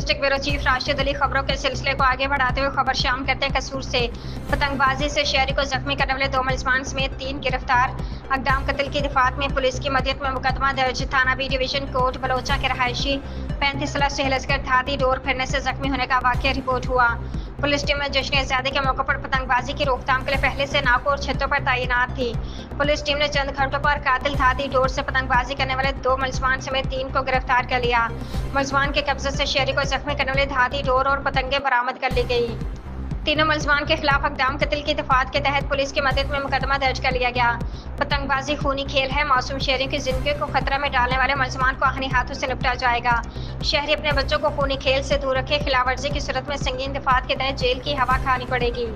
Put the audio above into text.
District bureau chief Rashid Ali खबरों के सिलसिले को आगे बढ़ाते हुए खबर शाम करते कसूर से पतंगबाजी से शहरी को जख्मी करने वाले 2 मुलजमान समेत 3 गिरफ्तार। अक़दाम कत्ल की दिफात में पुलिस की मदद में मुकदमा दर्ज। थाना बी डिवीजन कोट बलोचा के रहायशी 35 साला सुहेल असगर धाती डोर फिरने से जख्मी होने का वाक़या रिपोर्ट हुआ। पुलिस टीम में जश्न आज़ादी के मौके पर पतंगबाजी की रोकथाम के लिए पहले से नाकों और छतों पर तैनात थी। पुलिस टीम ने चंद घंटों पर कातिल धाती डोर से पतंगबाजी करने वाले 2 मुलजमान समेत 3 को गिरफ्तार कर लिया। मुलजमान के कब्जे से शहरी को जख्मी करने वाले धाती डोर और पतंगे बरामद कर ली गई। तीनों मुलजमान के खिलाफ अक़दाम कत्ल की दफात के तहत पुलिस की मदद में मुकदमा दर्ज कर लिया गया। पतंगबाजी खूनी खेल है, मासूम शहरियों की जिंदगी को खतरा में डालने वाले मुलजमान को आखिरी हाथों से निपटा जाएगा। शहरी अपने बच्चों को खूनी खेल से दूर रखे, खिलाफ वर्जी की सूरत में संगीन दफात के तहत जेल की हवा खानी पड़ेगी।